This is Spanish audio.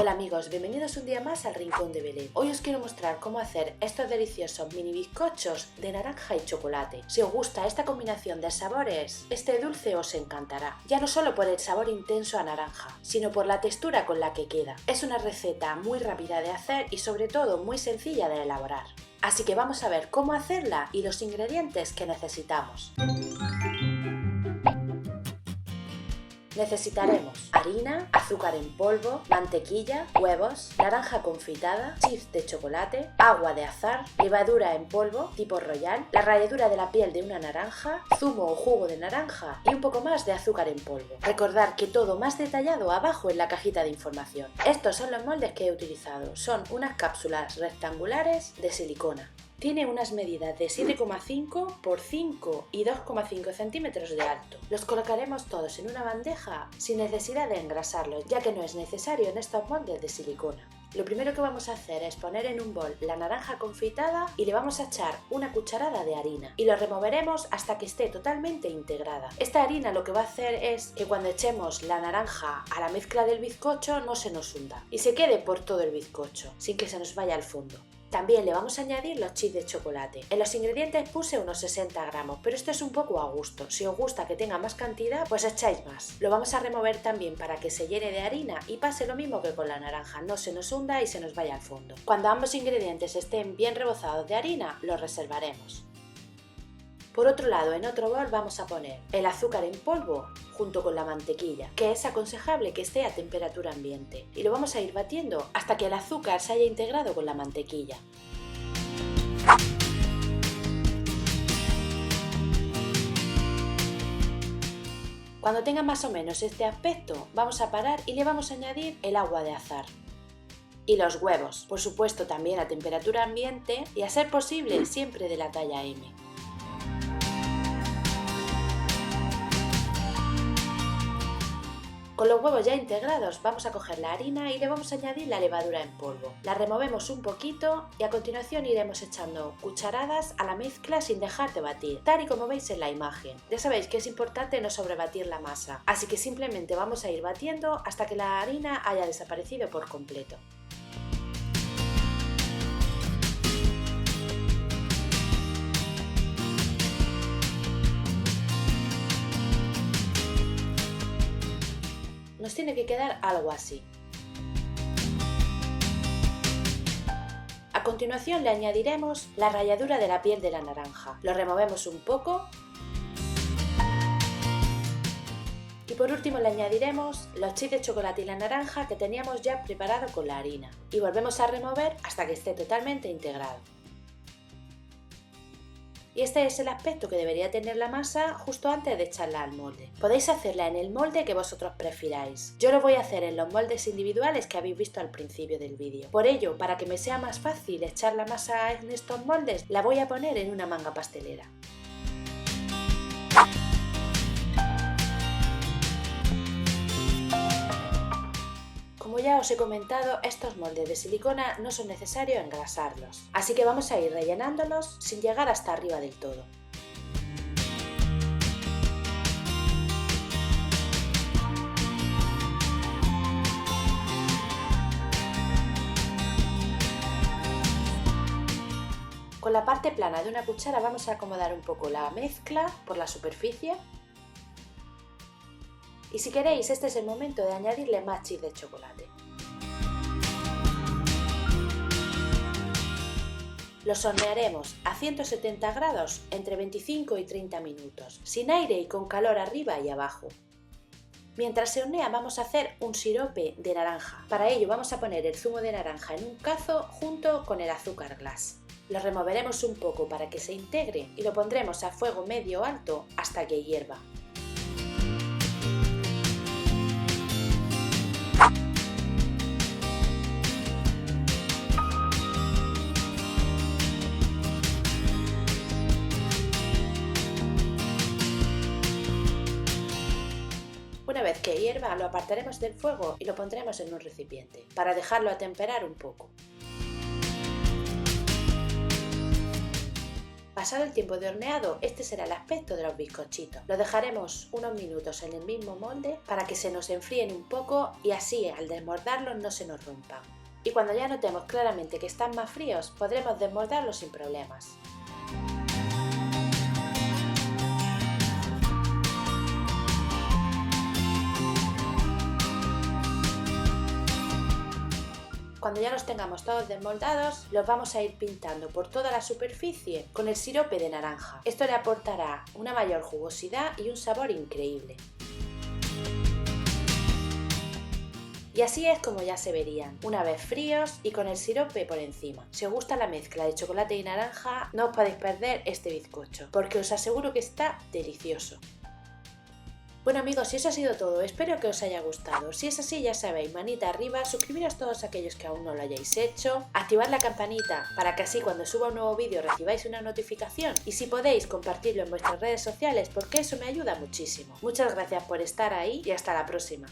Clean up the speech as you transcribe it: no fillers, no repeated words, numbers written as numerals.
Hola amigos, bienvenidos un día más al Rincón de Belén. Hoy os quiero mostrar cómo hacer estos deliciosos mini bizcochos de naranja y chocolate. Si os gusta esta combinación de sabores, este dulce os encantará. Ya no solo por el sabor intenso a naranja, sino por la textura con la que queda. Es una receta muy rápida de hacer y sobre todo muy sencilla de elaborar. Así que vamos a ver cómo hacerla y los ingredientes que necesitamos. Necesitaremos harina, azúcar en polvo, mantequilla, huevos, naranja confitada, chips de chocolate, agua de azahar, levadura en polvo tipo royal, la ralladura de la piel de una naranja, zumo o jugo de naranja y un poco más de azúcar en polvo. Recordad que todo más detallado abajo en la cajita de información. Estos son los moldes que he utilizado. Son unas cápsulas rectangulares de silicona. Tiene unas medidas de 7,5 por 5 y 2,5 centímetros de alto. Los colocaremos todos en una bandeja sin necesidad de engrasarlos, ya que no es necesario en estos moldes de silicona. Lo primero que vamos a hacer es poner en un bol la naranja confitada y le vamos a echar una cucharada de harina y lo removeremos hasta que esté totalmente integrada. Esta harina lo que va a hacer es que cuando echemos la naranja a la mezcla del bizcocho no se nos hunda y se quede por todo el bizcocho sin que se nos vaya al fondo. También le vamos a añadir los chips de chocolate. En los ingredientes puse unos 60 gramos, pero esto es un poco a gusto. Si os gusta que tenga más cantidad, pues echáis más. Lo vamos a remover también para que se llene de harina y pase lo mismo que con la naranja, no se nos hunda y se nos vaya al fondo. Cuando ambos ingredientes estén bien rebozados de harina, los reservaremos. Por otro lado, en otro bol vamos a poner el azúcar en polvo junto con la mantequilla, que es aconsejable que esté a temperatura ambiente, y lo vamos a ir batiendo hasta que el azúcar se haya integrado con la mantequilla. Cuando tenga más o menos este aspecto, vamos a parar y le vamos a añadir el agua de azahar. Y los huevos, por supuesto también a temperatura ambiente y a ser posible siempre de la talla M. Con los huevos ya integrados vamos a coger la harina y le vamos a añadir la levadura en polvo. La removemos un poquito y a continuación iremos echando cucharadas a la mezcla sin dejar de batir, tal y como veis en la imagen. Ya sabéis que es importante no sobrebatir la masa, así que simplemente vamos a ir batiendo hasta que la harina haya desaparecido por completo. Nos tiene que quedar algo así. A continuación le añadiremos la ralladura de la piel de la naranja. Lo removemos un poco. Y por último le añadiremos los chips de chocolate y la naranja que teníamos ya preparado con la harina. Y volvemos a remover hasta que esté totalmente integrado. Y este es el aspecto que debería tener la masa justo antes de echarla al molde. Podéis hacerla en el molde que vosotros prefiráis. Yo lo voy a hacer en los moldes individuales que habéis visto al principio del vídeo. Por ello, para que me sea más fácil echar la masa en estos moldes, la voy a poner en una manga pastelera. Como ya os he comentado, estos moldes de silicona no son necesarios engrasarlos, así que vamos a ir rellenándolos sin llegar hasta arriba del todo. Con la parte plana de una cuchara vamos a acomodar un poco la mezcla por la superficie. Y si queréis, este es el momento de añadirle más chips de chocolate. Los hornearemos a 170 grados entre 25 y 30 minutos, sin aire y con calor arriba y abajo. Mientras se hornea vamos a hacer un sirope de naranja. Para ello vamos a poner el zumo de naranja en un cazo junto con el azúcar glass. Lo removeremos un poco para que se integre y lo pondremos a fuego medio alto hasta que hierva. Una vez que hierva lo apartaremos del fuego y lo pondremos en un recipiente para dejarlo atemperar un poco. Pasado el tiempo de horneado, este será el aspecto de los bizcochitos. Los dejaremos unos minutos en el mismo molde para que se nos enfríen un poco y así al desmoldarlos no se nos rompan. Y cuando ya notemos claramente que están más fríos, podremos desmoldarlos sin problemas. Cuando ya los tengamos todos desmoldados, los vamos a ir pintando por toda la superficie con el sirope de naranja. Esto le aportará una mayor jugosidad y un sabor increíble. Y así es como ya se verían, una vez fríos y con el sirope por encima. Si os gusta la mezcla de chocolate y naranja, no os podéis perder este bizcocho, porque os aseguro que está delicioso. Bueno amigos, y eso ha sido todo, espero que os haya gustado. Si es así, ya sabéis, manita arriba, suscribiros todos aquellos que aún no lo hayáis hecho, activad la campanita para que así cuando suba un nuevo vídeo recibáis una notificación y si podéis compartirlo en vuestras redes sociales porque eso me ayuda muchísimo. Muchas gracias por estar ahí y hasta la próxima.